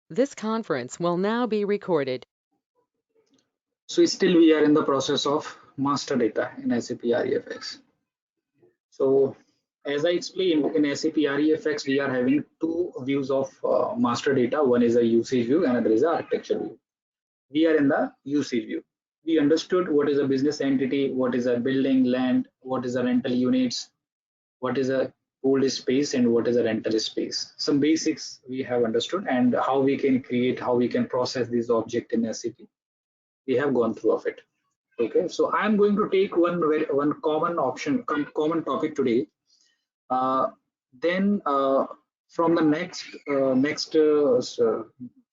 This conference will now be recorded. So still we are in the process of master data in SAP REFX. So as I explained in SAP REFX, we are having two views of master data. One is a usage view, another is a architecture view. We are in the usage view. We understood what is a business entity, what is a building, land, what is a rental units, what is a cold space, and what is a rental space. Some basics we have understood, and how we can create, how we can process these objects in SAP. We have gone through of it. Okay, so I'm going to take one common common topic today. Uh, then from the next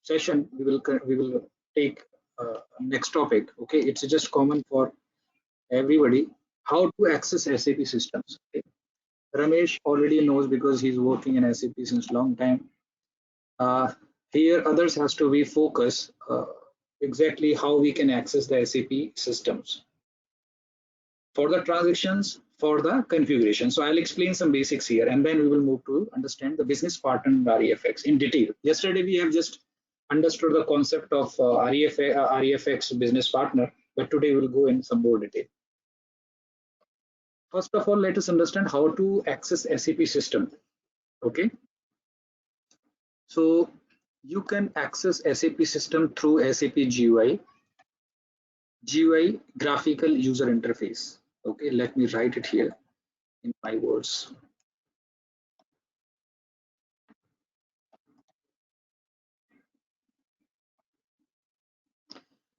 session, we will take next topic. Okay, it's just common for everybody how to access SAP systems. Okay. Ramesh already knows because he's working in SAP since long time. Uh, Here, others has to be focus exactly how we can access the SAP systems for the transactions, for the configuration. So I'll explain some basics here, and then we will move to understand the business partner and REFX in detail. Yesterday we have just understood the concept of REFX business partner, but today we'll go in some more detail. First of all, let us understand how to access SAP system. Okay, so you can access SAP system through SAP GUI graphical user interface. Okay, let me write it here in my words.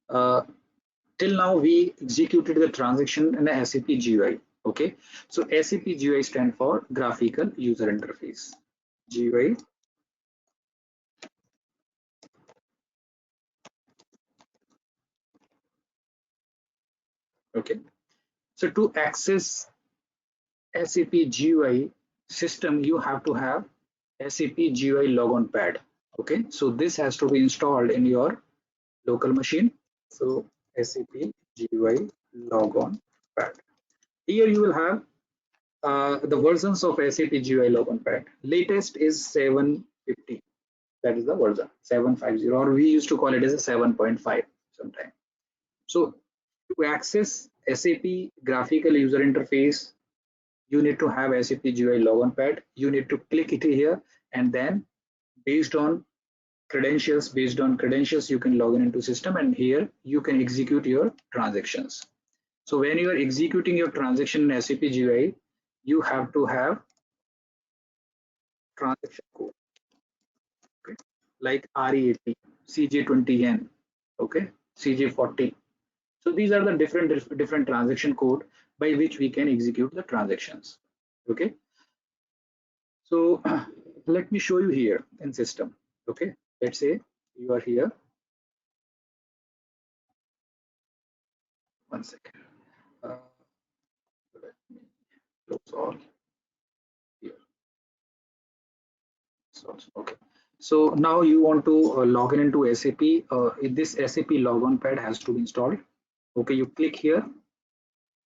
Uh, Till now we executed the transaction in a SAP GUI. Okay, so SAP GUI stand for graphical user interface. GUI. Okay, so to access SAP GUI system, you have to have SAP GUI logon pad. Okay, so this has to be installed in your local machine. So SAP GUI logon pad. Here you will have the versions of SAP GUI logon pad. Latest is 750. That is the version 750, or we used to call it as a 7.5 sometime. So to access SAP graphical user interface, you need to have SAP GUI logon pad. You need to click it here, and then based on credentials, you can log in into system, and here you can execute your transactions. So when you are executing your transaction in SAP GUI, you have to have transaction code, okay, like RE80, CJ20N, okay, CJ40. So these are the different transaction code by which we can execute the transactions. Okay. So let me show you here in system. Okay. Let's say you are here. One second. Let me close all here. Okay. So now you want to log in into SAP. This SAP logon pad has to be installed. Okay. You click here.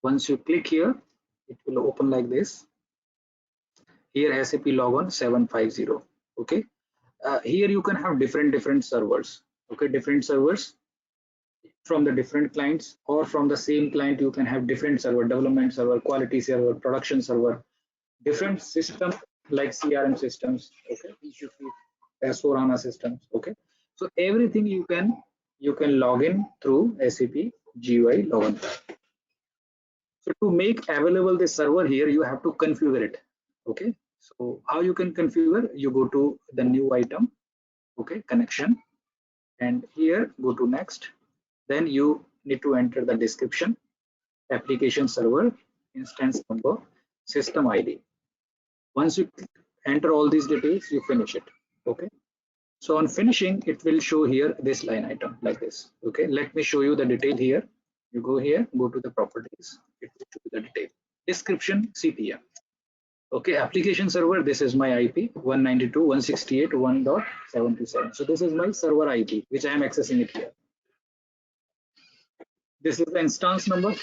Once you click here, it will open like this. Here SAP logon 750. Okay. Here you can have different servers. Okay, different servers from the different clients, or from the same client you can have different server, development server, quality server, production server, different systems like CRM systems. Okay, EC6, S4 HANA systems. Okay, so everything you can log in through SAP GUI login. So to make available the server here, you have to configure it. Okay, so how you can configure? You go to the new item. Okay, connection, and here go to next. Then you need to enter the description, application server, instance number, system ID. Once you enter all these details, you finish it. Okay, so on finishing, it will show here this line item like this. Okay, let me show you the detail here. You go here, go to the properties, it will show you the detail. Description CPM. Okay, application server, this is my IP 192.168.1.77. So this is my server IP which I am accessing it here. This is the instance number.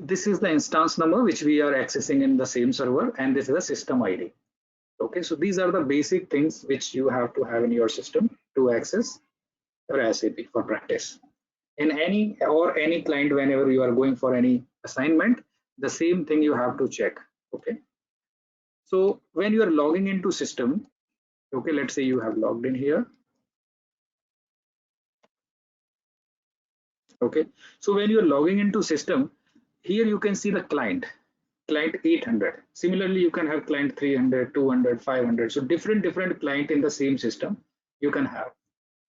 this is the instance number which we are accessing in the same server, and this is the system ID. Okay, so these are the basic things which you have to have in your system to access your SAP for practice. In any client, whenever you are going for any assignment, the same thing you have to check. Okay, so when you are logging into system, okay, let's say you have logged in here. Okay, so when you are logging into system, here you can see the client 800. Similarly, you can have client 300, 200, 500. So different client in the same system you can have.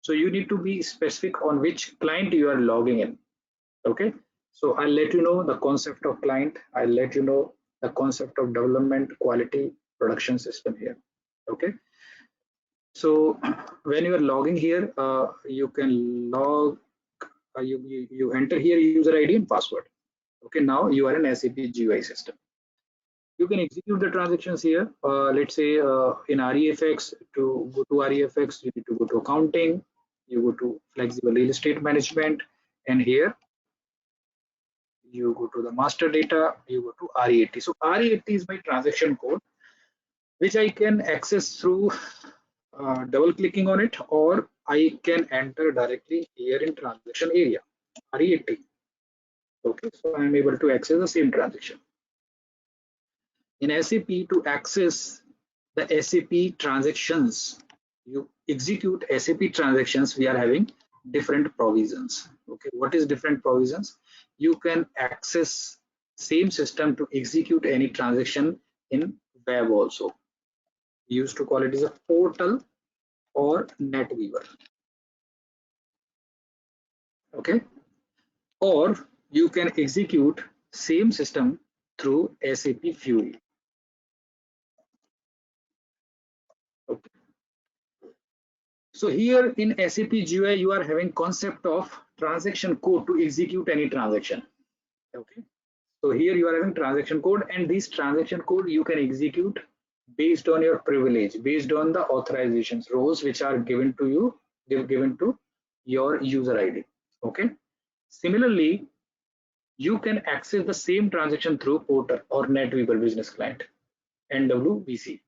So you need to be specific on which client you are logging in. Okay, so I'll let you know the concept of client. I'll let you know the concept of development, quality, production system here. Okay, so when you are logging here, you can log, you enter here user ID and password. Okay, now you are in SAP GUI system. You can execute the transactions here. Let's say in REFX, to go to REFX, you need to go to accounting, you go to flexible real estate management, and here you go to the master data, you go to RE80. So RE80 is my transaction code, which I can access through double clicking on it, or I can enter directly here in transaction area, RE80. Okay, so I'm able to access the same transaction. In SAP, to access the SAP transactions, you execute SAP transactions, we are having different provisions. Okay, what is different provisions? You can access same system to execute any transaction in web also. We used to call it as a portal or NetWeaver. Okay, or you can execute same system through SAP Fury. Okay. So here in SAP GUI, you are having concept of transaction code to execute any transaction. Okay. So here you are having transaction code, and this transaction code you can execute based on your privilege, based on the authorizations roles which are given to you, given to your user ID. Okay. Similarly, you can access the same transaction through portal or NetWeaver Business Client, NWBC.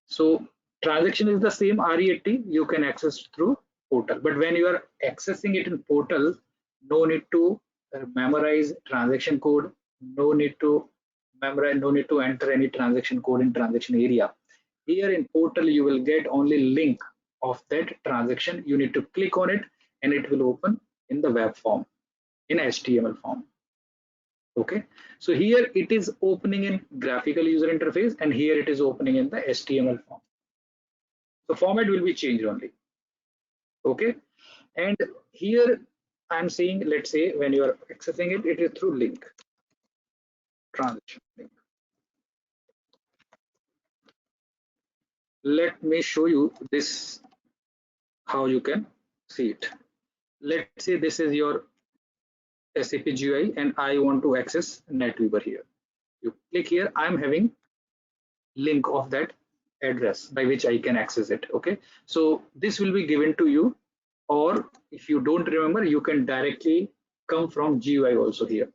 So transaction is the same RE80, you can access through portal. But when you are accessing it in portal, no need to memorize transaction code, no need to memorize, no need to enter any transaction code in transaction area. Here in portal, you will get only link of that transaction. You need to click on it and it will open in the web form, in HTML form. Okay, so here it is opening in graphical user interface, and here it is opening in the HTML form. The format will be changed only. Okay, and here I'm saying, let's say when you are accessing it, it is through link, transaction link. Let me show you this, how you can see it. Let's say this is your SAP GUI and I want to access NetWeaver here. You click here, I'm having link of that address by which I can access it. Okay, so this will be given to you, or if you don't remember, you can directly come from GUI also here.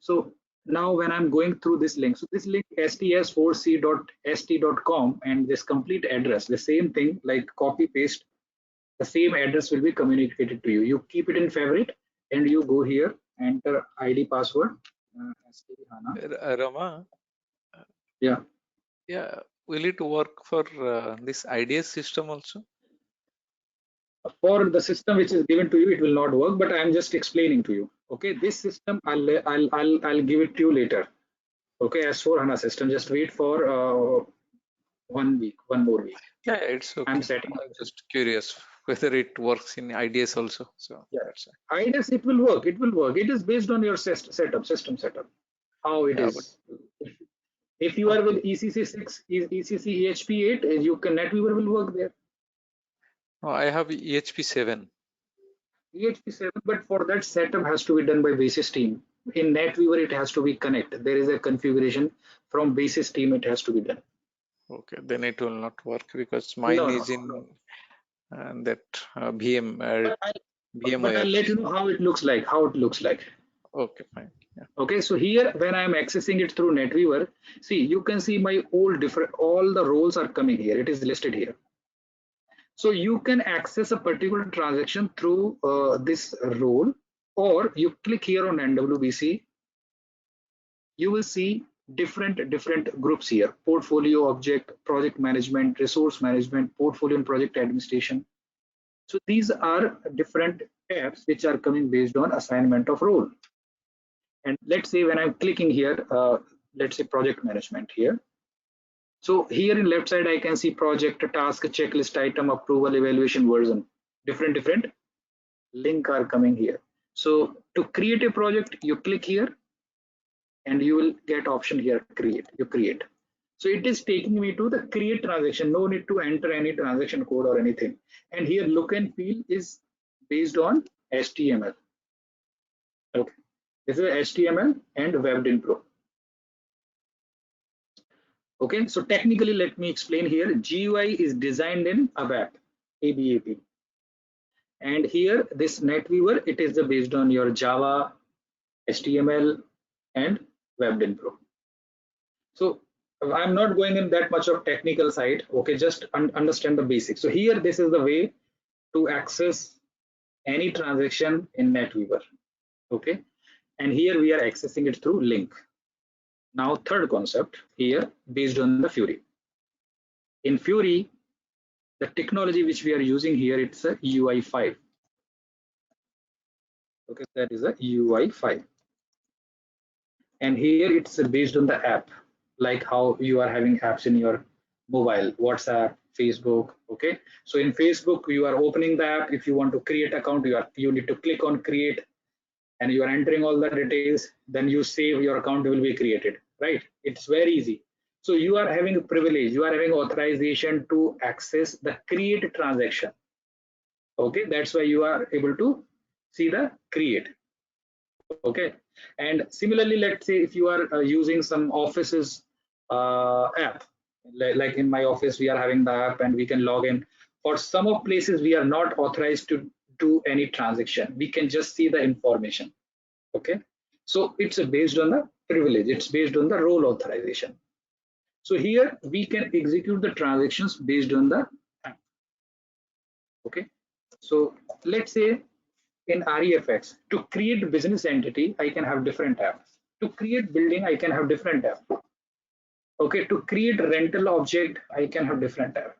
So now when I'm going through this link, so this link sts4c.st.com, and this complete address, the same thing like copy paste, the same address will be communicated to you. You keep it in favorite and you go here, enter ID password. Rama, Yeah. yeah, will it work for this IDS system also? For the system which is given to you, it will not work, but I am just explaining to you. Okay, this system I'll give it to you later. Okay, S4HANA system, just wait for 1 week, one more week. Yeah, it's okay. I'm setting up. I'm just curious whether it works in IDS also. So Yeah, that's IDS, it will work. It will work. It is based on your setup, system setup, how it yeah, is. If you are with ECC 6, ECC EHP 8, you can NetWeaver will work there. no, I have EHP 7. EHP 7, but for that setup has to be done by basis team. In NetWeaver, it has to be connect. There is a configuration from basis team. It has to be done. Okay, then it will not work because mine is in that VM But I'll VMware. let you know how it looks like. How it looks like. Okay, fine. Yeah. Okay, so here when I am accessing it through NetWeaver, see, you can see my all the roles are coming here. It is listed here. So you can access a particular transaction through this role, or you click here on NWBC, you will see different groups here: portfolio, object, project management, resource management, portfolio and project administration. So these are different tabs which are coming based on assignment of role. And let's say when I'm clicking here, let's say project management here. So here in left side, I can see project, task, checklist, item, approval, evaluation, version. Different link are coming here. So to create a project, you click here and you will get option here, create, you create. So it is taking me to the create transaction. No need to enter any transaction code or anything. And here look and feel is based on HTML. Okay, this is HTML and Webdin Pro. Okay, so technically let me explain here. GUI is designed in ABAP, ABAP. And here this NetWeaver, it is based on your Java, HTML and Webdin Pro. So I'm not going in that much of technical side. Okay, just understand the basics. So here this is the way to access any transaction in NetWeaver. Okay, and here we are accessing it through link. Now third concept here based on the Fury. In Fury, the technology which we are using here, it's a UI5. Okay, that is a UI5. And here it's based on the app, like how you are having apps in your mobile, WhatsApp, Facebook. Okay, so in Facebook you are opening the app. If you want to create account, you need to click on create and you are entering all the details, then you save, your account will be created, right? It's very easy. So you are having a privilege, you are having authorization to access the create transaction. Okay, that's why you are able to see the create. Okay, and similarly, let's say if you are using some offices app, like in my office we are having the app and we can log in. For some of places we are not authorized to do any transaction, we can just see the information. Okay, so it's based on the privilege, it's based on the role authorization. So here we can execute the transactions based on the app. Okay, so let's say in REFX, to create business entity, I can have different apps. To create building, I can have different app. Okay, to create rental object, I can have different app.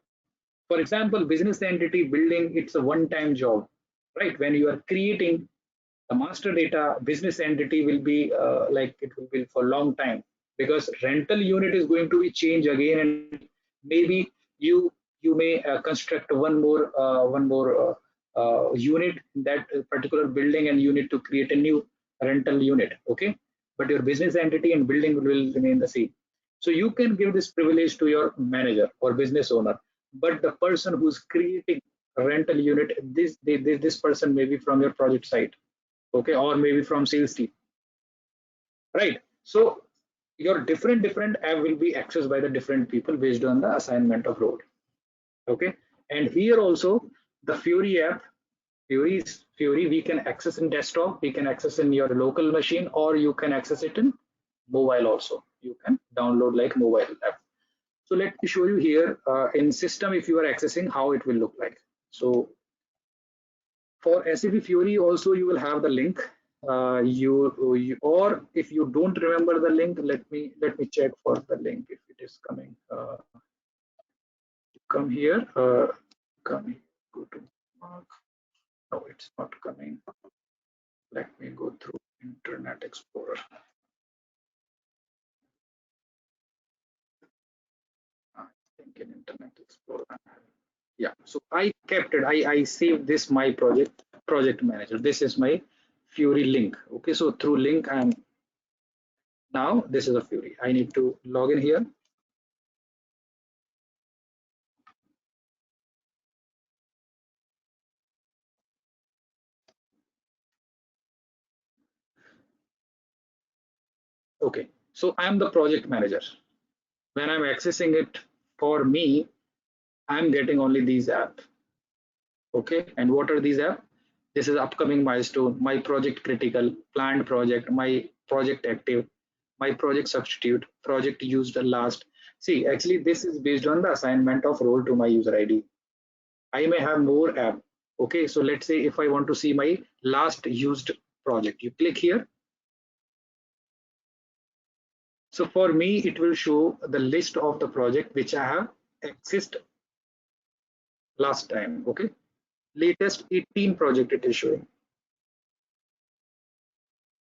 For example, business entity building, it's a one-time job, right? When you are creating the master data, business entity will be like it will be for a long time, because rental unit is going to be changed again, and maybe you may construct one more unit in that particular building, and you need to create a new rental unit. Okay, but your business entity and building will remain the same. So you can give this privilege to your manager or business owner, but the person who's creating a rental unit, this person may be from your project site, okay, or maybe from sales team, right? So your different app will be accessed by the different people based on the assignment of role. Okay, and here also the Fury app, Fury we can access in desktop, we can access in your local machine, or you can access it in mobile also. You can download like mobile app. So let me show you here in system, if you are accessing, how it will look like. So for SAP Fury also you will have the link. Or if you don't remember the link, let me check for the link if it is coming. Come here. Come here. Go to mark. No, it's not coming. Let me go through Internet Explorer. I think in Internet Explorer. Yeah. So I kept it. I saved this my project manager. This is my Fury link. Okay. So through link I'm now this is a Fury. I need to log in here. Okay, so I'm the project manager. When I'm accessing it for me, I'm getting only these apps. Okay, and what are these apps? This is upcoming milestone, my project critical, planned project, my project active, my project substitute, project used last. See, actually this is based on the assignment of role to my user ID. I may have more app. Okay, so let's say if I want to see my last used project, you click here. So for me, it will show the list of the project which I have accessed last time. Okay, latest 18 project it is showing.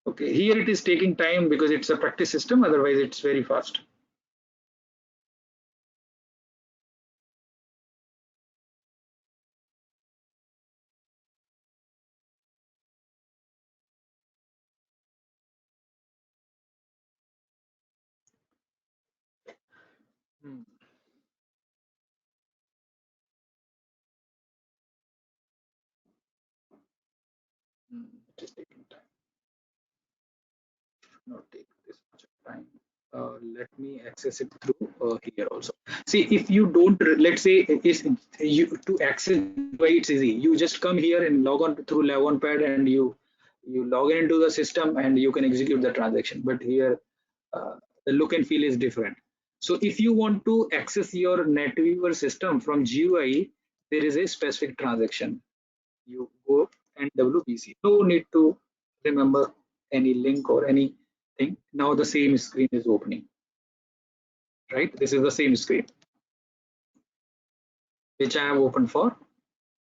Okay, here it is taking time because it's a practice system, otherwise it's very fast. Hmm. It is taking time. Not take this much of time. Let me access it through here also. See, if you don't, let's say, is you to access why it's easy. You just come here and log on through log on pad, and you log in into the system and you can execute the transaction. But here, the look and feel is different. So if you want to access your NetWeaver system from GUI, there is a specific transaction. You go and WBC. No need to remember any link or anything. Now the same screen is opening, right? This is the same screen which I have opened for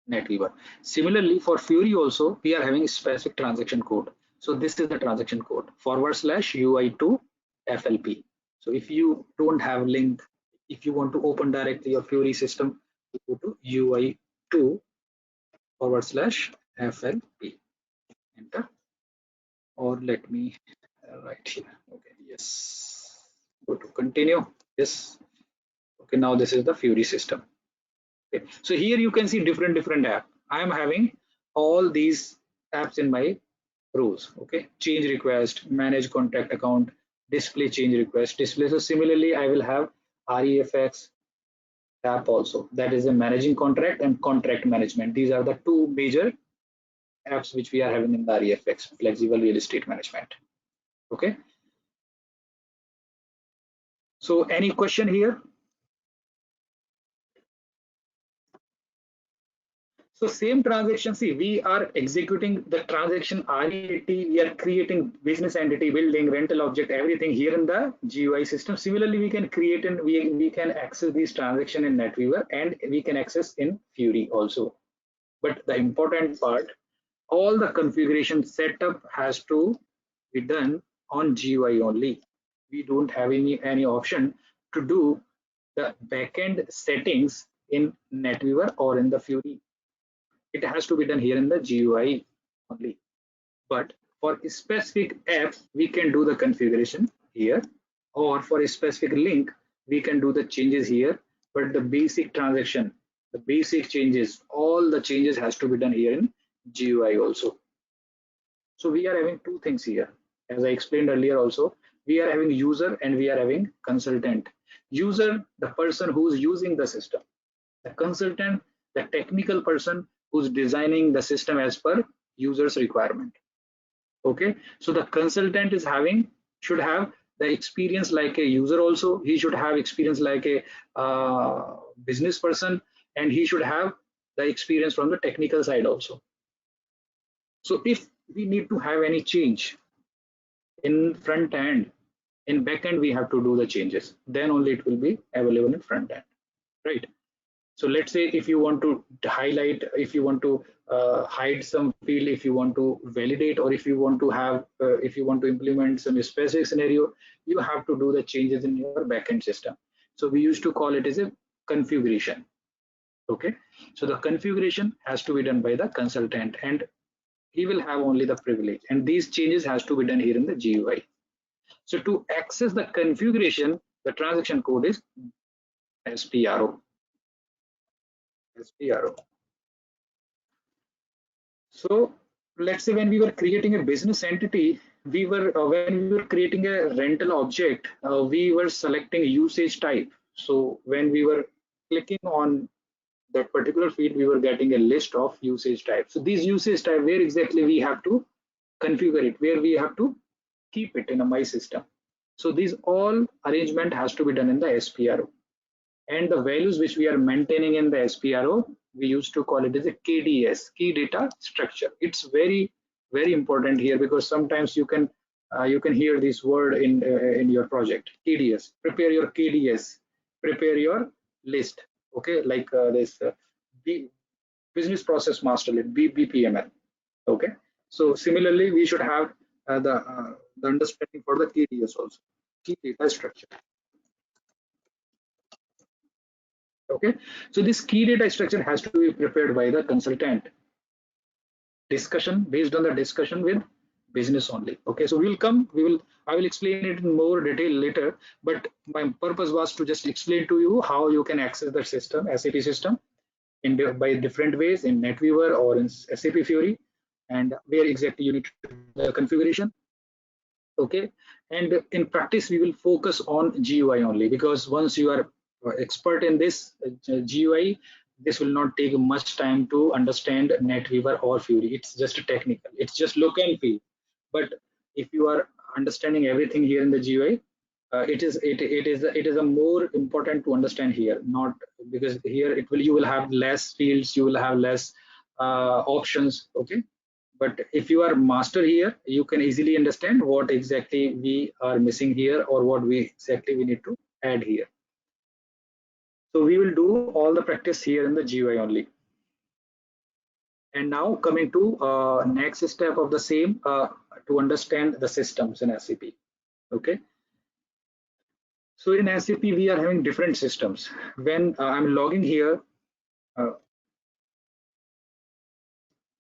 NetWeaver. Similarly, for Fury also, we are having a specific transaction code. So this is the transaction code /UI2 FLP. So if you don't have link, if you want to open directly your Fury system, you go to UI2 /FLP. Enter, or let me write here. Okay, yes. Go to continue. Yes. Okay, now this is the Fury system. Okay, so here you can see different app. I am having all these apps in my rows. Okay, change request, manage contact account, display change request, display. So similarly, I will have REFX app also. That is a managing contract and contract management. These are the two major apps which we are having in the REFX, flexible real estate management. Okay. So any question here? So same transaction, see, we are executing the transaction RET, we are creating business entity, building, rental object, everything here in the GUI system. Similarly, we can create and we can access these transaction in NetWeaver, and we can access in Fury also. But the important part, all the configuration setup has to be done on GUI only. We don't have any option to do the backend settings in NetWeaver or in the Fury. It has to be done here in the GUI only. But for a specific app, we can do the configuration here, or for a specific link, we can do the changes here. But the basic transaction, the basic changes, all the changes has to be done here in GUI also. So we are having two things here. As I explained earlier also, we are having user and we are having consultant. User, the person who is using the system. The consultant, the technical person who's designing the system as per user's requirement. Okay, so the consultant is should have the experience like a user also. He should have experience like a business person, and he should have the experience from the technical side also. So if we need to have any change in front end, in back end we have to do the changes, then only it will be available in front end, right? So let's say if you want to highlight, if you want to hide some field, if you want to validate, or if you want to have, if you want to implement some specific scenario, you have to do the changes in your backend system. So we used to call it as a configuration. Okay, so the configuration has to be done by the consultant, and he will have only the privilege, and these changes has to be done here in the GUI. So to access the configuration, the transaction code is SPRO. SPRO. So let's say when we were creating a business entity, we were when we were creating a rental object, we were selecting usage type. So when we were clicking on that particular field, we were getting a list of usage types. So these usage type, where exactly we have to configure it, where we have to keep it in a my system. So these all arrangement has to be done in the SPRO, and the values which we are maintaining in the SPRO, we used to call it as a KDS, key data structure. It's very important here, because sometimes you can hear this word in your project, KDS. Prepare your KDS, prepare your list. Okay, like this business process master list, BPML. Okay, so similarly we should have the understanding for the KDS also, key data structure. Okay, so this key data structure has to be prepared by the consultant, discussion based on the discussion with business only. Okay, so I will explain it in more detail later, but my purpose was to just explain to you how you can access the system, SAP system, by different ways, in NetWeaver or in SAP Fiori, and where exactly you need to do the configuration. Okay, and in practice we will focus on GUI only, because once you are expert in this GUI, this will not take much time to understand NetWeaver or Fury. It's just technical, it's just look and feel. But if you are understanding everything here in the GUI, it is a more important to understand here, not because here you will have less fields, you will have less options. Okay, but if you are master here, you can easily understand what exactly we are missing here, or what we need to add here. So we will do all the practice here in the GUI only. And now coming to next step of the same, to understand the systems in SAP. Okay, so in SAP we are having different systems. When I'm logging here,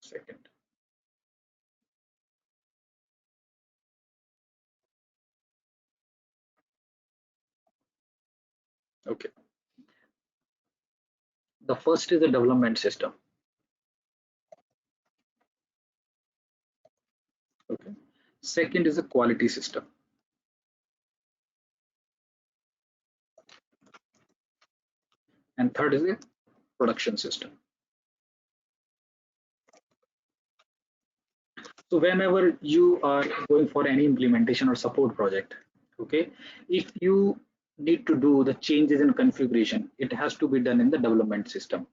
second. Okay, the first is the development system. Okay, second is the quality system, and third is the production system. So whenever you are going for any implementation or support project, okay, if you need to do the changes in configuration, it has to be done in the development system.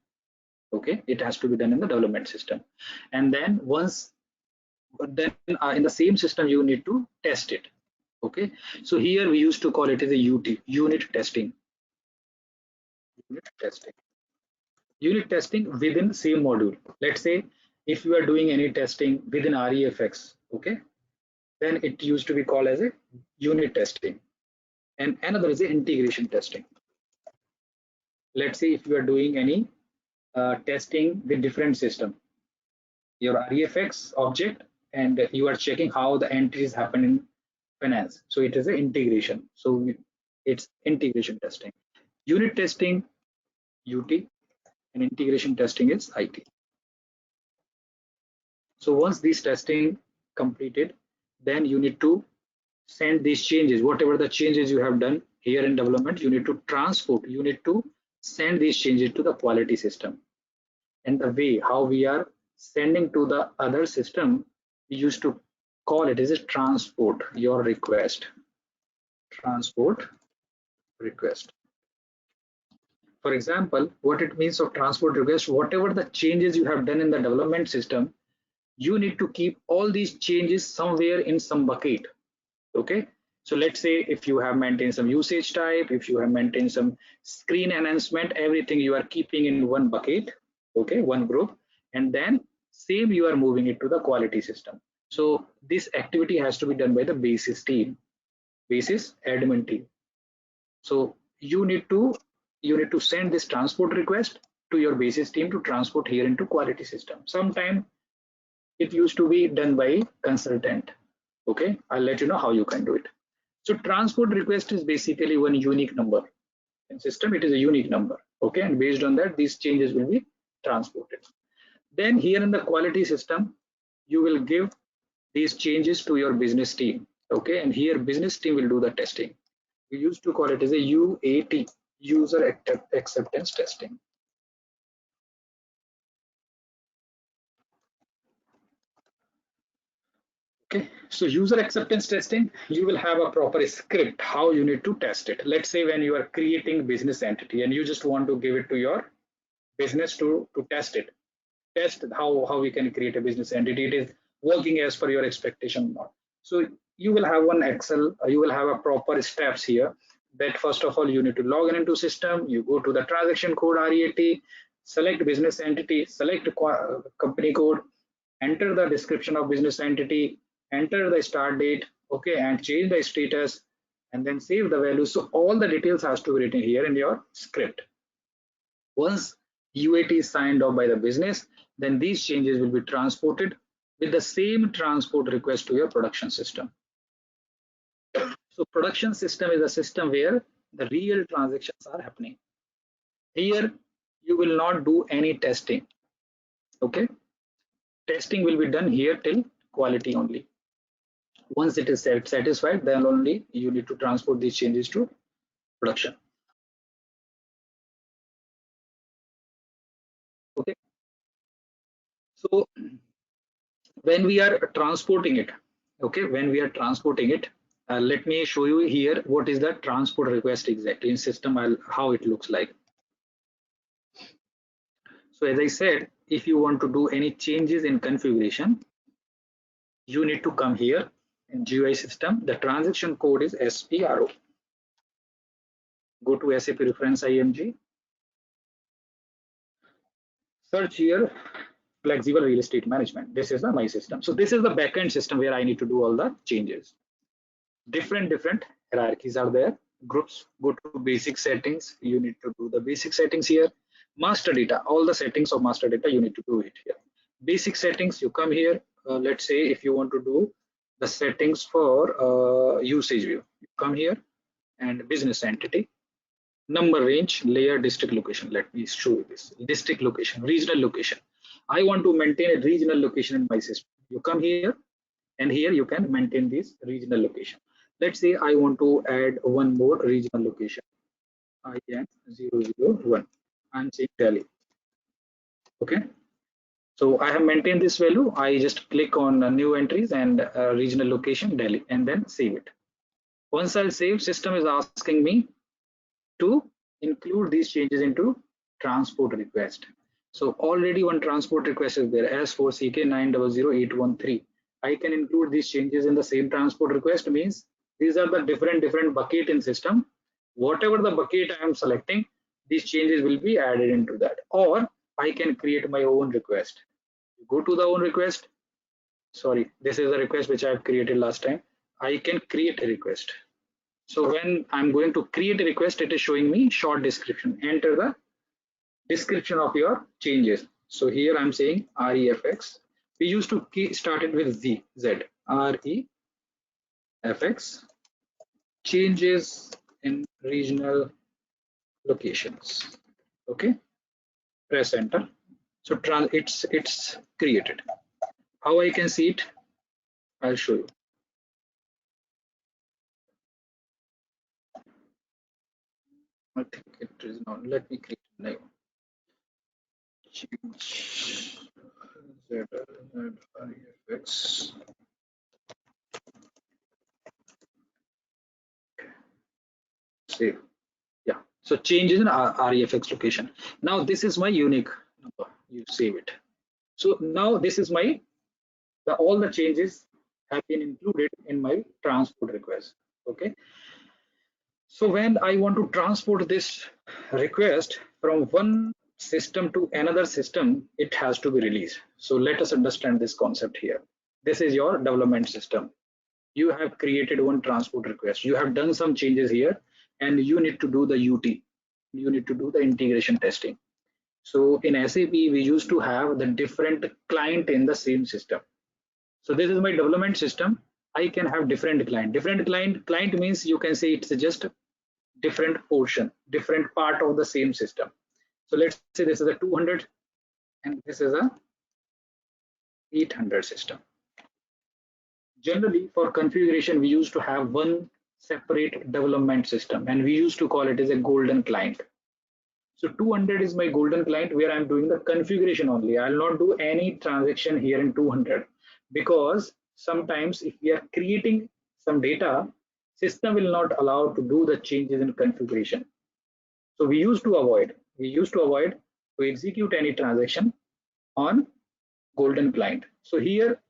Okay, it has to be done in the development system, and then in the same system you need to test it. Okay, so here we used to call it as a unit testing. Unit testing within same module. Let's say if you are doing any testing within REFX, okay, then it used to be called as a unit testing, and another is a integration testing. Let's say if you are doing any testing with different system, your REFX object, and you are checking how the entries happen in finance, so it is an integration. So it's integration testing. Unit testing, UT, and integration testing is IT. So once this testing completed, then you need to send these changes, whatever the changes you have done here in development, you need to transport, you need to send these changes to the quality system. And the way how we are sending to the other system, we used to call it as a transport your request. Transport request. For example, what it means of transport request, whatever the changes you have done in the development system, you need to keep all these changes somewhere in some bucket. Okay, so let's say if you have maintained some usage type, if you have maintained some screen enhancement, everything you are keeping in one bucket. Okay, one group, and then same you are moving it to the quality system. So this activity has to be done by the basis team, basis admin team. So you need to send this transport request to your basis team to transport here into quality system. Sometime it used to be done by consultant. Okay, I'll let you know how you can do it. So transport request is basically one unique number. In system, it is a unique number. Okay, and based on that, these changes will be transported. Then here in the quality system, you will give these changes to your business team. Okay, and here business team will do the testing. We used to call it as a UAT, user acceptance testing. So user acceptance testing, you will have a proper script how you need to test it. Let's say when you are creating business entity and you just want to give it to your business to test it. Test how we can create a business entity. It is working as per your expectation or not. So you will have one Excel, you will have a proper steps here that first of all you need to log in into system, you go to the transaction code REAT, select business entity, select company code, enter the description of business entity, enter the start date, okay, and change the status, and then save the value. So all the details has to be written here in your script. Once UAT is signed off by the business, then these changes will be transported with the same transport request to your production system. So production system is a system where the real transactions are happening. Here you will not do any testing, okay? Testing will be done here till quality only. Once it is satisfied, then only you need to transport these changes to production. Okay. So when we are transporting it, okay, when we are transporting it, let me show you here what is the transport request exactly in system, how it looks like. So as I said, if you want to do any changes in configuration, you need to come here in GUI system. The transaction code is SPRO. Go to SAP reference IMG. Search here flexible real estate management. This is the my system. So this is the backend system where I need to do all the changes. Different hierarchies are there. Groups, go to basic settings. You need to do the basic settings here. Master data, all the settings of master data, you need to do it here. Basic settings, you come here. Let's say if you want to do the settings for usage view, you come here and business entity, number range, layer, district location. Let me show you this. District location, regional location. I want to maintain a regional location in my system. You come here and here you can maintain this regional location. Let's say I want to add one more regional location, IN001. I'm saying Delhi. Okay. So I have maintained this value. I just click on new entries and regional location Delhi and then save it. Once I'll save, system is asking me to include these changes into transport request. So already one transport request is there, S4CK900813. I can include these changes in the same transport request. Means these are the different bucket in system. Whatever the bucket I am selecting, these changes will be added into that. Or I can create my own request. Go to the own request. Sorry, this is the request which I have created last time. I can create a request. So when I'm going to create a request, it is showing me short description. Enter the description of your changes. So here I'm saying REFX. We used to start it with Z, REFX, changes in regional locations. Okay, press enter. So it's created. How I can see it, I'll show you. I think it is not. Let me create a new. Change ZREFX. Save. Yeah. So changes in REFX location. Now this is my unique number. You save it. So now this is my all the changes have been included in my transport request. Okay. So when I want to transport this request from one system to another system, it has to be released. So let us understand this concept here. This is your development system. You have created one transport request. You have done some changes here and you need to do the UT. You need to do the integration testing. So in SAP, we used to have the different client in the same system. So this is my development system. I can have different client. Different client means you can say it's just different portion, different part of the same system. So let's say this is a 200 and this is a 800 system. Generally for configuration, we used to have one separate development system and we used to call it as a golden client. So 200 is my golden client where I'm doing the configuration only. I'll not do any transaction here in 200 because sometimes if we are creating some data, system will not allow to do the changes in configuration. So we used to avoid to execute any transaction on golden client. So here,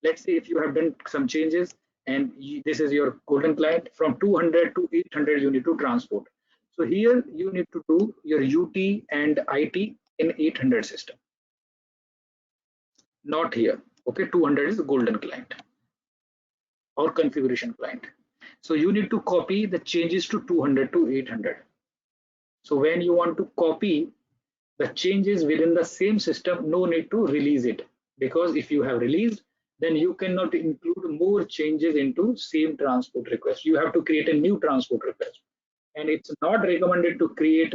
let's say if you have done some changes and this is your golden client, from 200 to 800 you need to transport. So here you need to do your UT and IT in 800 system, not here. Okay, 200 is the golden client or configuration client. So you need to copy the changes to 200 to 800. So when you want to copy the changes within the same system, no need to release it, because if you have released, then you cannot include more changes into same transport request. You have to create a new transport request, and it's not recommended to create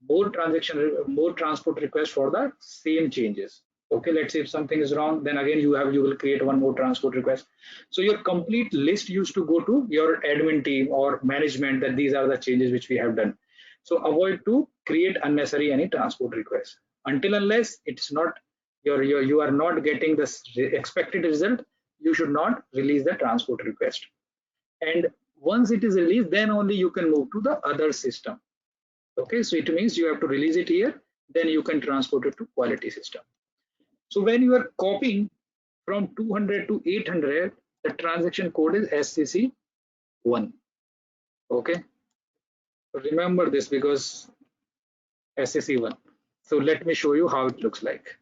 more transport requests for the same changes. Okay, let's say if something is wrong, then again you will create one more transport request. So your complete list used to go to your admin team or management, that these are the changes which we have done. So avoid to create unnecessary any transport request until unless it's not you are not getting the expected result. You should not release the transport request, and once it is released, then only you can move to the other system. Okay, so it means you have to release it here, then you can transport it to quality system. So when you are copying from 200 to 800, the transaction code is SCC1. Okay, remember this because SCC1. So let me show you how it looks like.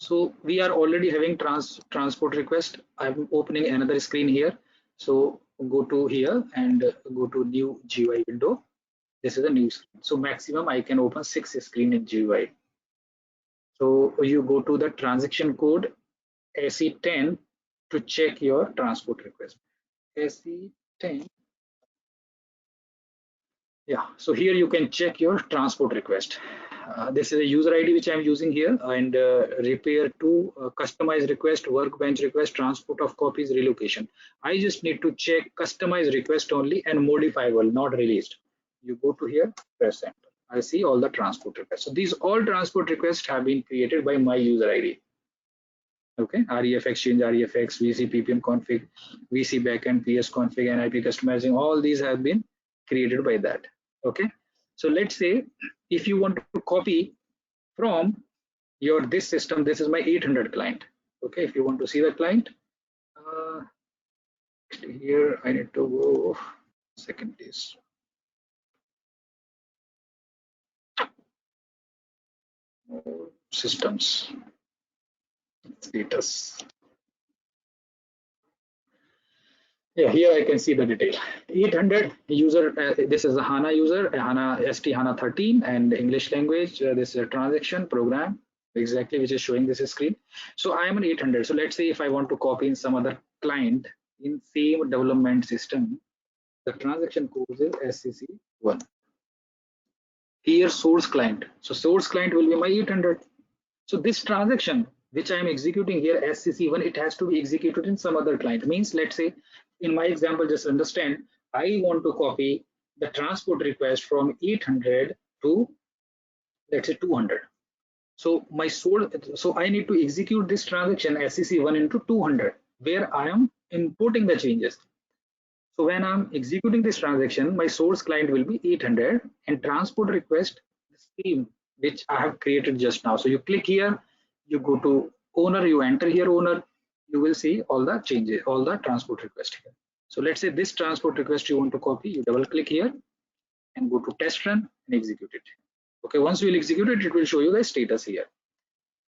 So we are already having transport request. I'm opening another screen here. So go to here and go to new GUI window. This is a new screen. So maximum I can open 6 screen in GUI. So you go to the transaction code SE10 to check your transport request. SE10. Yeah, so here you can check your transport request. This is a user ID which I'm using here, and repair to customize request, workbench request, transport of copies, relocation. I just need to check customize request only and modifiable, not released. You go to here, press enter. I see all the transport requests. So these all transport requests have been created by my user ID. Okay, REF exchange, REFX, VC PPM config, VC backend, PS config, and IP customizing. All these have been created by that. Okay, so let's say if you want to copy from your this system, this is my 800 client. Okay, if you want to see the client, here I need to go second please. Systems status. Yeah, here I can see the detail. 800 user, this is a HANA user, a HANA ST HANA 13 and English language. This is a transaction program exactly which is showing this screen. So I am an 800. So let's say if I want to copy in some other client in same development system, the transaction code is SCC1. Here source client. So source client will be my 800. So this transaction which I am executing here SCC1, it has to be executed in some other client. Means let's say in my example, just understand, I want to copy the transport request from 800 to let's say 200. So my source, so I need to execute this transaction SCC1 into 200 where I am importing the changes. So when I'm executing this transaction, my source client will be 800 and transport request the same which I have created just now. So you click here, you go to owner, you enter here owner, you will see all the changes, all the transport request here. So let's say this transport request you want to copy, you double click here and go to test run and execute it. Okay, once you will execute it, it will show you the status here.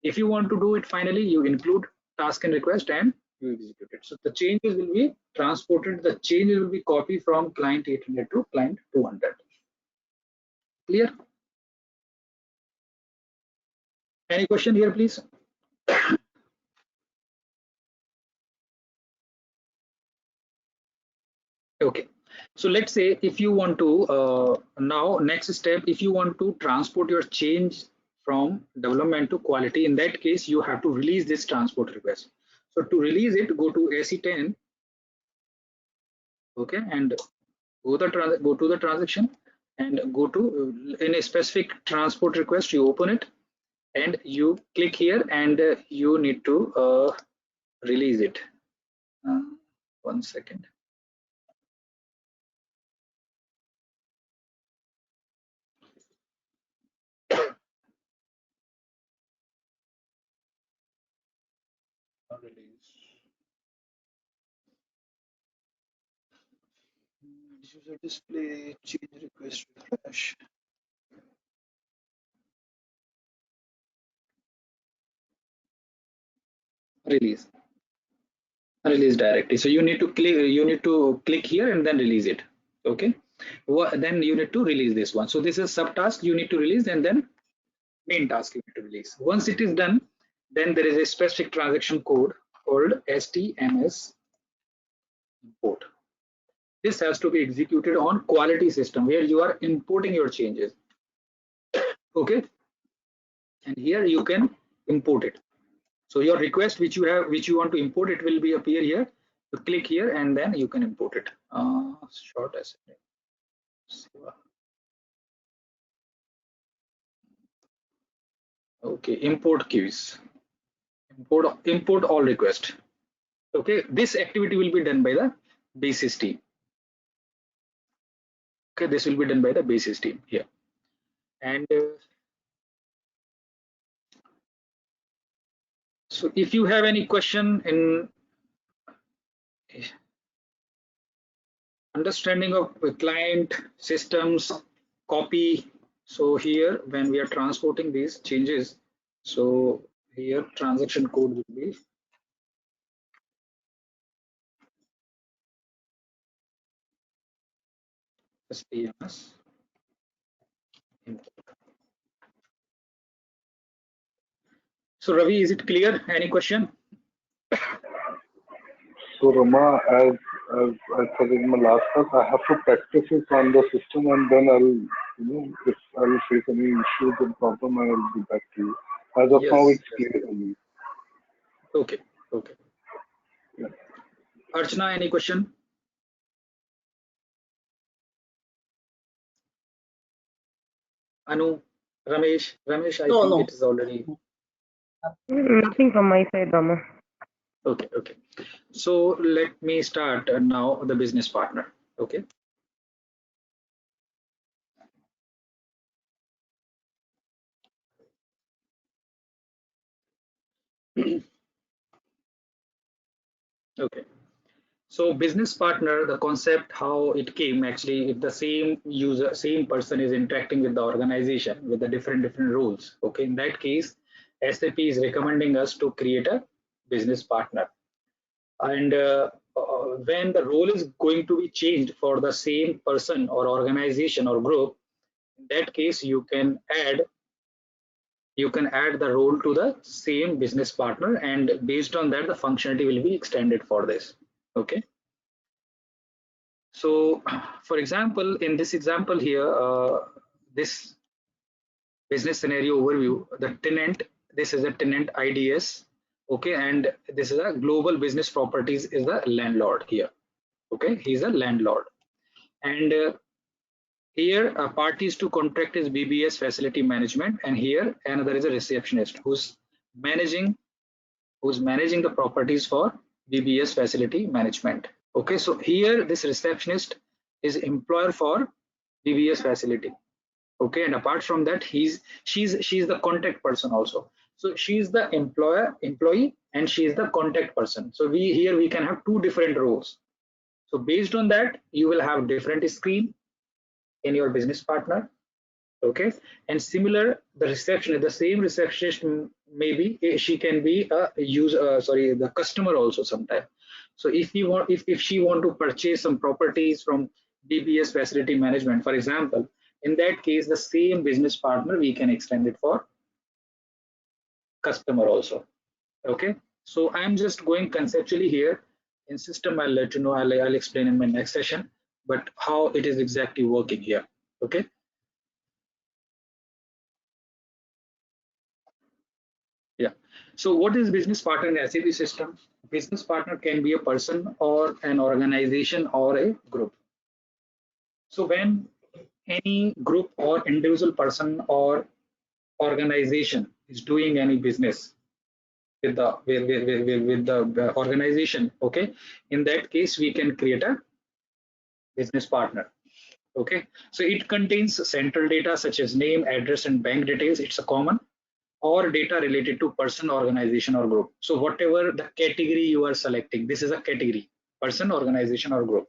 If you want to do it finally, you include task and request and you execute it. So the changes will be transported, the changes will be copied from client 800 to client 200. Clear? Any question here, please? Okay, so let's say if you want to now next step, if you want to transport your change from development to quality, in that case you have to release this transport request. So to release it, go to SE10, okay, and go to the transaction and go to in a specific transport request, you open it and you click here and you need to release it. 1 second. Release. User display, change request, refresh. Release. Release directly. So you need to click here and then release it. Okay. Then you need to release this one. So this is subtask you need to release, and then main task you need to release. Once it is done, then there is a specific transaction code called STMS import. This has to be executed on quality system where you are importing your changes. Okay. And here you can import it. So your request which you want to import, it will be appear here. You click here and then you can import it. Short as okay, import queues. Import all request. Okay, this activity will be done by the basis team. Okay, this will be done by the basis team here. And so if you have any question in understanding of client systems copy, so here when we are transporting these changes, so here transaction code will be STMS import. So Ravi, is it clear? Any question? So Rama, as I said in my last class, I have to practice it on the system, and then if I will face any issues and problem, I will be back to you. As of now, Yes. it's clear to me. Okay. Okay. Yeah. Archana, any question? Anu, Ramesh, I No, think no. it is already Nothing from my side, Rama. okay. Okay. So let me start now the business partner. Okay. Okay. So business partner, the concept, how it came actually, if the same user, same person is interacting with the organization with the different roles. Okay. In that case, SAP is recommending us to create a business partner. And when the role is going to be changed for the same person or organization or group, in that case you can add the role to the same business partner, and based on that the functionality will be extended for this. Okay. So for example, in this example here, this business scenario overview, the tenant, this is a tenant IDS. Okay. And this is a global business properties is the landlord here. Okay. He's a landlord. And here parties to contract is BBS facility management, and here another is a receptionist who's managing the properties for BBS facility management. Okay, so here this receptionist is employer for BBS facility. Okay, and apart from that, she's the contact person also. So she's the employee, and she is the contact person. So we can have two different roles. So based on that, you will have different screen in your business partner. Okay, and similar the receptionist, the same receptionist, maybe she can be a user, sorry, the customer also sometime. So if you want, if she want to purchase some properties from BBS facility management, for example, in that case the same business partner we can extend it for customer also. Okay, so I'm just going conceptually here. In system I'll let you know, I'll explain in my next session, but how it is exactly working here. Okay. Yeah. So what is business partner in SAP system? Business partner can be a person or an organization or a group. So when any group or individual person or organization is doing any business, with the organization. Okay, in that case we can create a business partner. Okay, so it contains central data such as name, address, and bank details. It's a common, or data related to person, organization, or group. So whatever the category you are selecting, this is a category: person, organization, or group.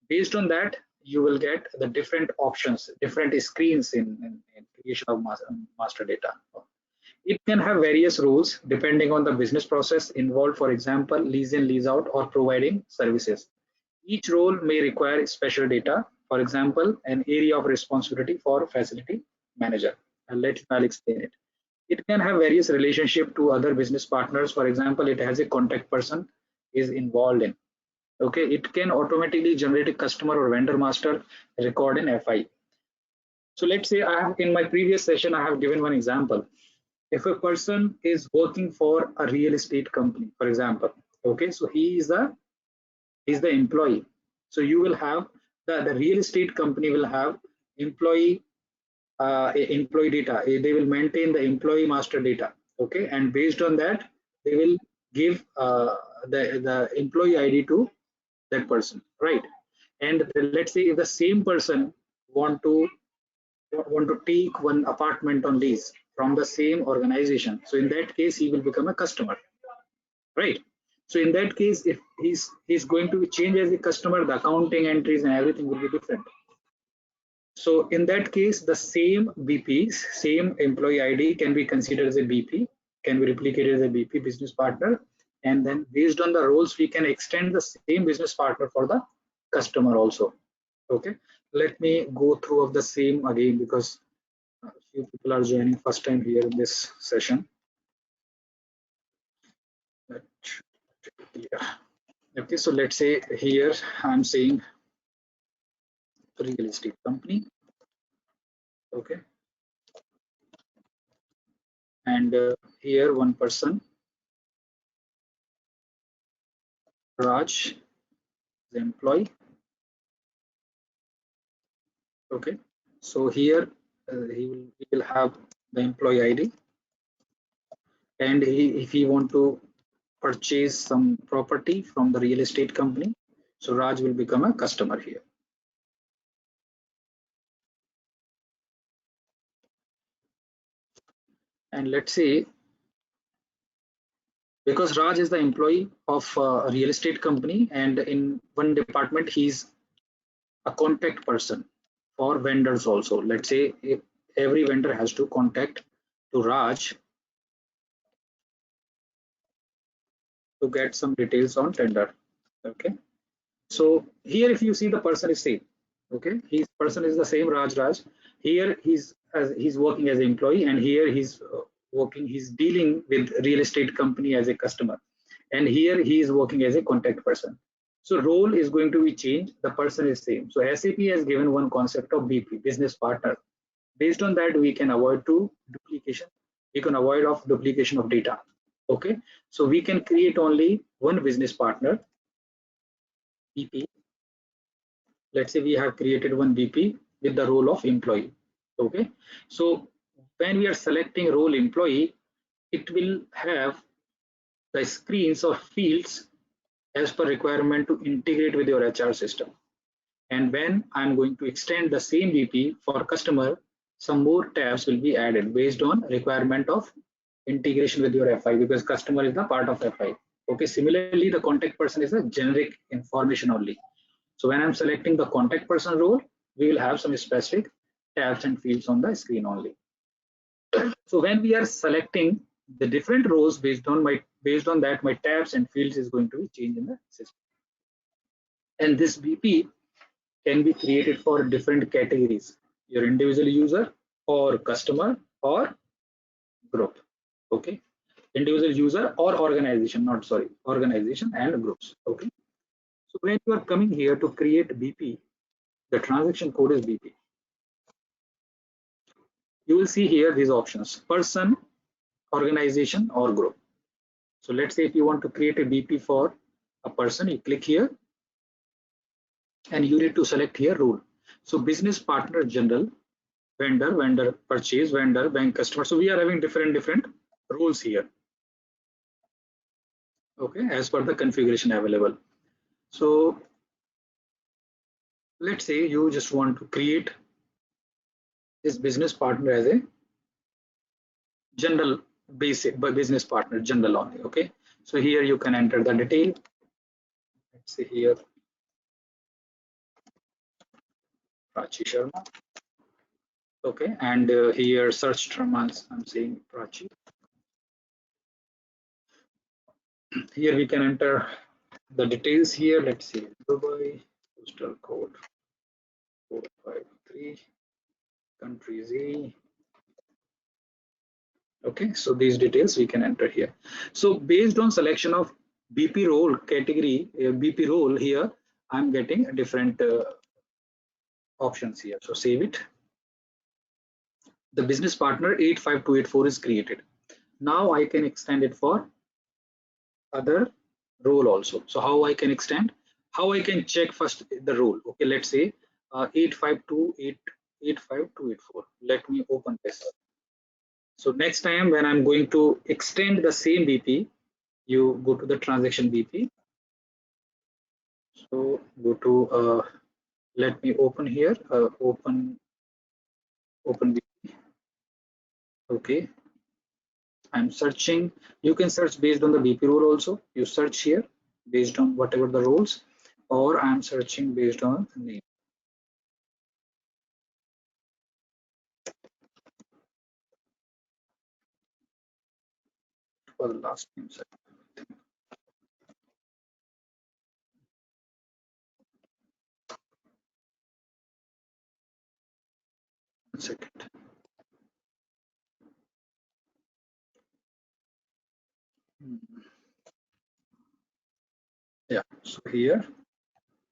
Based on that, you will get the different options, different screens in creation of master data. It can have various roles depending on the business process involved, for example, lease in, lease out, or providing services. Each role may require special data, for example, an area of responsibility for facility manager. I'll explain it. It can have various relationship to other business partners. For example, it has a contact person is involved in. Okay, it can automatically generate a customer or vendor master record in FI. So let's say I have, in my previous session, I have given one example. If a person is working for a real estate company, for example, okay, so he's the employee. So you will have the real estate company will have employee employee data. They will maintain the employee master data. Okay, and based on that, they will give the employee ID to that person, right? And let's say if the same person want to take one apartment on lease from the same organization, so in that case he will become a customer, right? So in that case, if he's going to change as a customer, the accounting entries and everything will be different. So in that case, the same BPs, same employee ID can be considered as a BP, can be replicated as a BP business partner, and then based on the roles, we can extend the same business partner for the customer also. Okay, let me go through of the same again, because a few people are joining first time here in this session. Yeah. Okay, so let's say here I'm saying real estate company. Okay, and here one person, Raj, the employee. Okay, so here he will have the employee ID, and if he want to purchase some property from the real estate company, so Raj will become a customer here. And let's say, because Raj is the employee of a real estate company, and in one department he's a contact person for vendors also. Let's say if every vendor has to contact to Raj to get some details on tender. Okay, so here if you see, the person is same. Okay, his person is the same, Raj. Here he's working as an employee, and here he's dealing with real estate company as a customer, and here he is working as a contact person. So role is going to be changed, the person is same. So SAP has given one concept of BP, business partner. Based on that, we can avoid duplication. We can avoid of duplication of data. Okay, so we can create only one business partner, BP. Let's say we have created one BP with the role of employee. Okay, so when we are selecting role employee, it will have the screens or fields as per requirement to integrate with your HR system. And when I'm going to extend the same BP for customer, some more tabs will be added based on requirement of integration with your FI, because customer is the part of FI. Okay, similarly, the contact person is a generic information only. So when I'm selecting the contact person role, we will have some specific tabs and fields on the screen only. So when we are selecting the different rows, based on that, my tabs and fields is going to be changed in the system. And this BP can be created for different categories: your individual user, or customer, or group. Okay, individual user or organization, not sorry, organization and groups. Okay, so when you are coming here to create BP, the transaction code is BP. You will see here these options: person, organization, or group. So let's say if you want to create a BP for a person, you click here and you need to select here role. So business partner general, vendor purchase, vendor bank customer. So we are having different roles here. okay, as per the configuration available. So let's say you just want to create this business partner as a general basic business partner general only. Okay, so here you can enter the detail. Let's say here Prachi Sharma. Okay, and here search term I'm saying Prachi. Here we can enter the details here. Let's see, Dubai, postal code 453, country Z. Okay, so these details we can enter here. So based on selection of BP role category, BP role here, I'm getting different options here. So save it. The business partner 85284 is created. Now I can extend it for other role also. So how I can extend? How I can check first the role? Okay, let's say 85284. Let me open this. So next time when I'm going to extend the same BP, you go to the transaction BP. So go to let me open here. Open BP. Okay, I'm searching. You can search based on the BP role also. You search here based on whatever the roles, or I'm searching based on the name. For the last name set. One second. Yeah, so here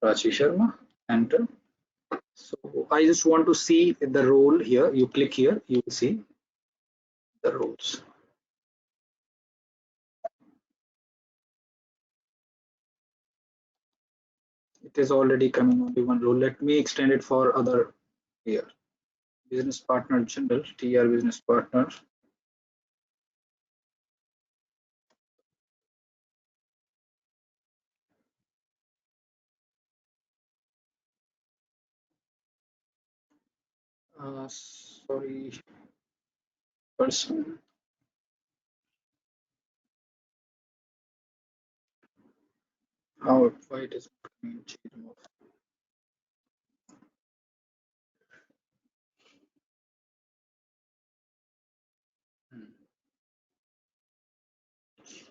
Rachi Sharma, enter. So I just want to see the role here. You click here, you will see the roles. It is already coming only one role. Let me extend it for other here. Business partner general, TR business partner. Sorry, person. How why it is coming?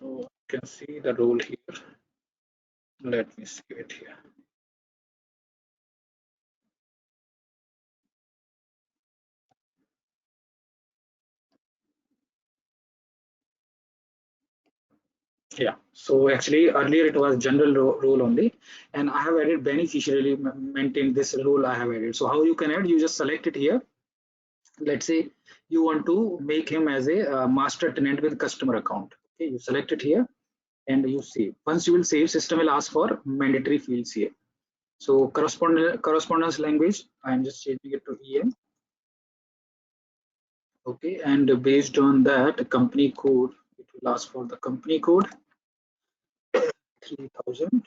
So you can see the role here. Let me see it here. Yeah, so actually earlier it was general role only, and I have added beneficially maintain this role I have added. So how you can add? You just select it here. Let's say you want to make him as a master tenant with customer account. Okay, you select it here and you save. Once you will save, system will ask for mandatory fields here. So correspondence language, I'm just changing it to EM. Okay, and based on that company code, it will ask for the company code 3000.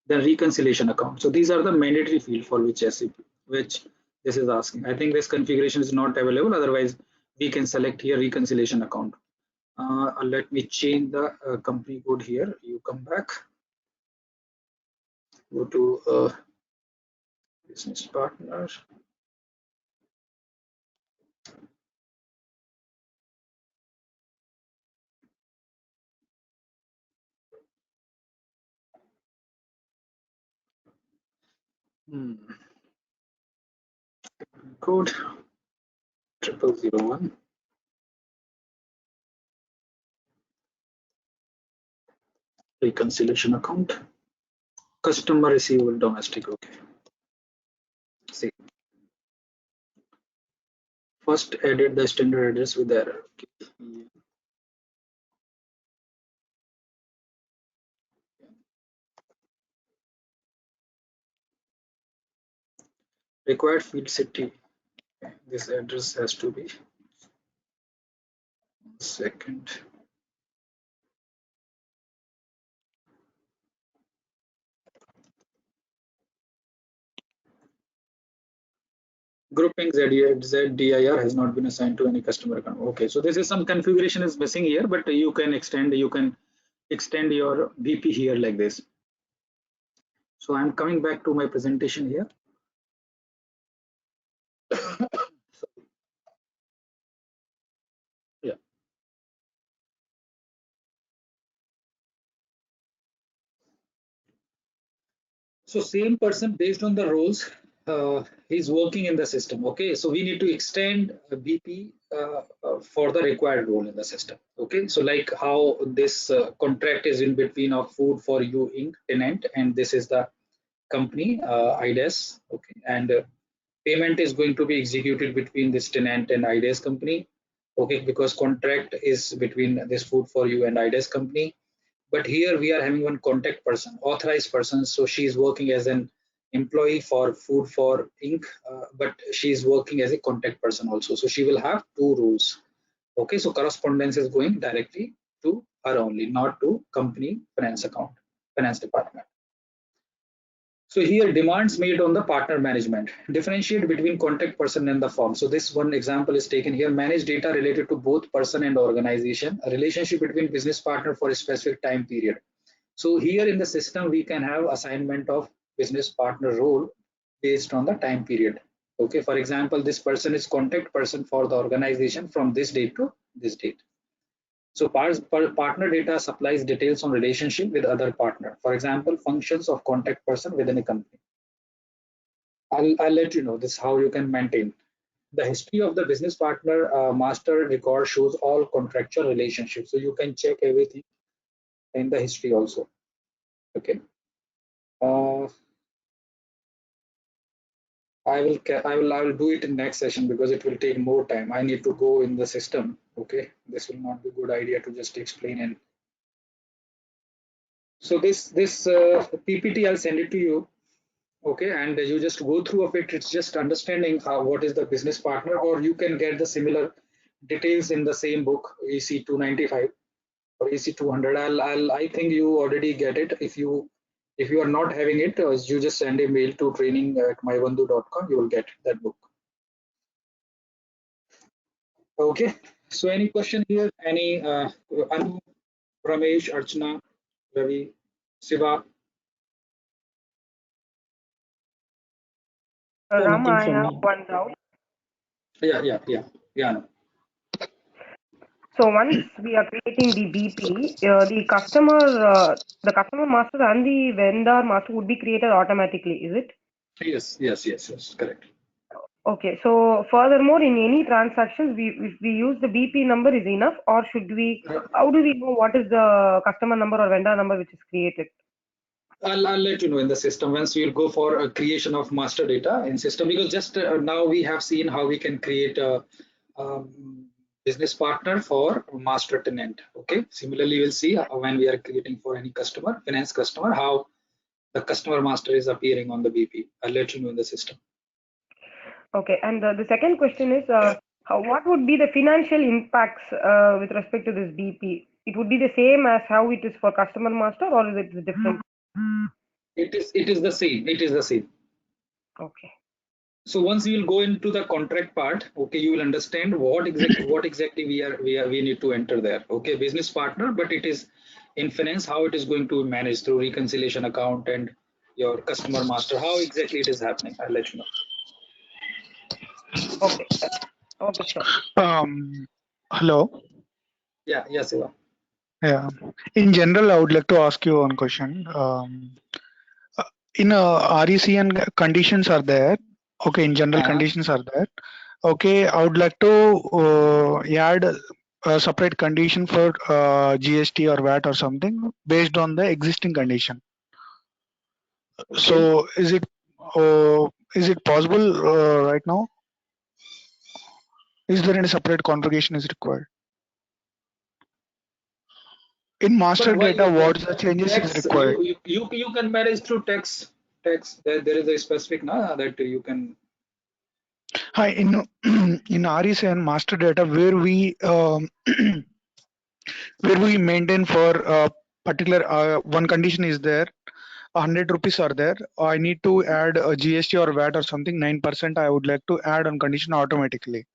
Then reconciliation account. So these are the mandatory field for which SAP, which this is asking. I think this configuration is not available. Otherwise, we can select here reconciliation account. Let me change the company code here. You come back, go to business partner. Code 0001. Reconciliation account. Customer receivable domestic. Okay. See, first edit the standard address with error. Okay. Required field city. Okay. This address has to be. Second. grouping ZDIR has not been assigned to any customer account. Okay, so this is some configuration is missing here, but you can extend your BP here like this. So I'm coming back to my presentation here. Yeah. So same person based on the roles, he's working in the system. Okay, so we need to extend BP for the required role in the system. Okay, so like how this contract is in between of Food for You Inc. tenant, and this is the company IDES. Okay, and payment is going to be executed between this tenant and IDES company. Okay, because contract is between this Food for You and IDES company. But here we are having one contact person, authorized person. So she is working as an employee for Food for Inc. But she is working as a contact person also. So she will have two roles. Okay, so correspondence is going directly to her only, not to company finance account, finance department. So here demands made on the partner management. Differentiate between contact person and the firm. So this one example is taken here. Manage data related to both person and organization. A relationship between business partner for a specific time period. So here in the system, we can have assignment of business partner role based on the time period. Okay, for example, this person is contact person for the organization from this date to this date. So partner data supplies details on relationship with other partner. For example, functions of contact person within a company. I'll let you know this how you can maintain. The history of the business partner master record shows all contractual relationships. So you can check everything in the history also. Okay. I will do it in next session because it will take more time. I need to go in the system. Okay, this will not be a good idea to just explain. And so this PPT I'll send it to you. Okay, and you just go through of it. It's just understanding how what is the business partner, or you can get the similar details in the same book EC 295 or EC 200. I think you already get it. If you are not having it, you just send a mail to training@mybandhu.com. You will get that book. Okay. So any question here? Any Anu, Ramesh, Archana, Ravi, Siva? Rama, Nothing I from have me. one doubt. Yeah. No. So once we are creating the BP, the customer master and the vendor master would be created automatically, is it? Yes. Correct. Okay. So furthermore, in any transactions, if we use the BP number is enough, or should we? How do we know what is the customer number or vendor number which is created? I'll let you know in the system once we'll go for a creation of master data in system, because just now we have seen how we can create a business partner for master tenant. Okay. Similarly, we'll see when we are creating for any customer, finance customer, how the customer master is appearing on the BP. I'll let you know in the system. Okay. And the second question is, what would be the financial impacts with respect to this BP? It would be the same as how it is for customer master, or is it different? It is the same. It is the same. Okay. So once we will go into the contract part, okay, you will understand what exactly we need to enter there. Okay, business partner, but it is in finance how it is going to manage through reconciliation account and your customer master. How exactly it is happening? I'll let you know. Okay. Okay, sure. Hello. Yeah, Siva. Yeah. In general, I would like to ask you one question. In RECN conditions are there. Okay, in general conditions are there. Okay, I would like to add a separate condition for GST or VAT or something based on the existing condition. Okay. So is it possible right now? Is there any separate configuration is required? In master data, what the changes is required? You can manage through text. There is a specific that you can. Hi, in RECN master data where we where we maintain for particular one condition is there. 100 rupees are there. I need to add a GST or VAT or something, 9% I would like to add on condition automatically.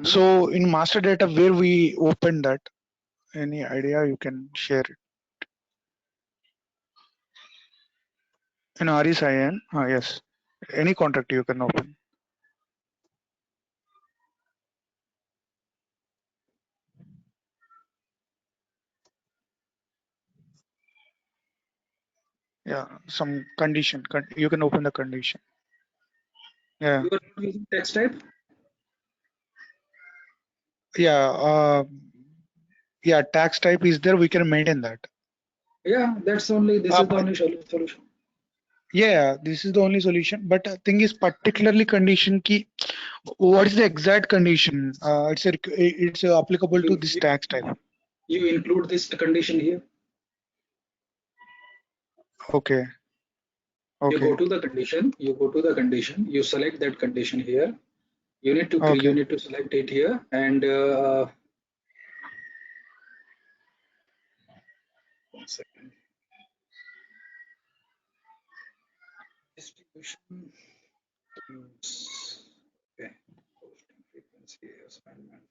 So in master data, where we open that? Any idea you can share it? In RESIN, yes. Any contract you can open. Yeah, some condition. You can open the condition. Yeah. You are not using text type? Yeah. Yeah, tax type is there. We can maintain that. Yeah, that's only, this is the only solution. Yeah, this is the only solution. But thing is particularly condition key. What is the exact condition? It's applicable to this tax type. You include this condition here. Okay. You go to the condition. You select that condition here. You need to select it here, and one second. Distribution. Okay. Posting frequency assignment.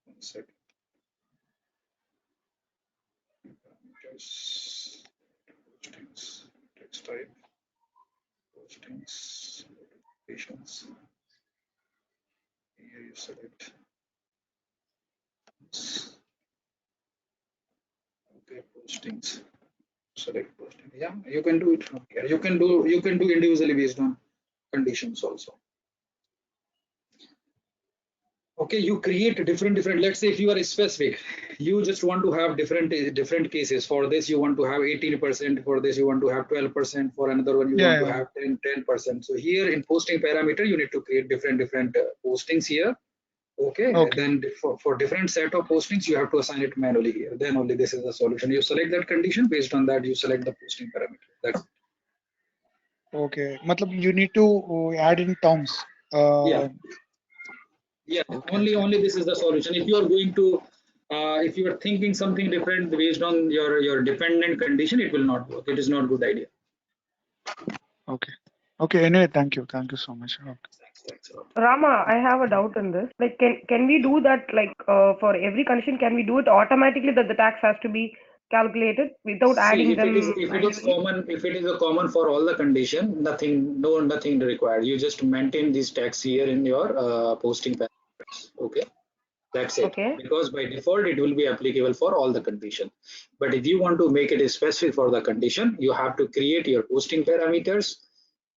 One second. Parameters. Postings. Text type. Postings. Notifications. Here you select. Okay, postings. Select posting. Yeah, you can do it from here. You can do individually based on conditions also. Okay, you create different. Let's say if you are specific, you just want to have different cases. For this, you want to have 18%. For this, you want to have 12%. For another one, you want to have 10%. So here in posting parameter, you need to create different postings here. Okay. Then for different set of postings, you have to assign it manually here. Then only this is the solution. You select that condition. Based on that, you select the posting parameter. That's it. Okay. Matlab you need to add in terms. Yeah. Okay. Only this is the solution. If you are going to if you are thinking something different based on your dependent condition, it will not work. It is not a good idea. Okay. Anyway, thank you so much. Okay. Thanks a lot. Rama, I have a doubt in this. Like, can we do that? Like, for every condition, can we do it automatically that the tax has to be calculated without adding them? If it is a common for all the condition, nothing required. You just maintain this tax here in your posting parameters. Okay. That's it. Okay. Because by default, it will be applicable for all the condition. But if you want to make it specific for the condition, you have to create your posting parameters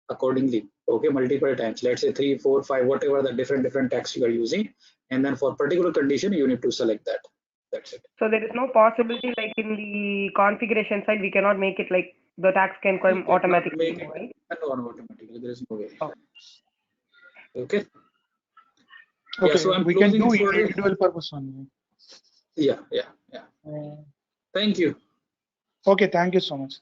accordingly. Okay, multiple times. Let's say 3, 4, 5, whatever the different tax you are using. And then for particular condition, you need to select that. That's it. So there is no possibility like in the configuration side, we cannot make it like the tax can come automatically. Right? No, automatically. There is no way. Oh. Okay. Okay, Yeah, so I'm we can do for individual purpose only. Yeah. Thank you. Okay, thank you so much.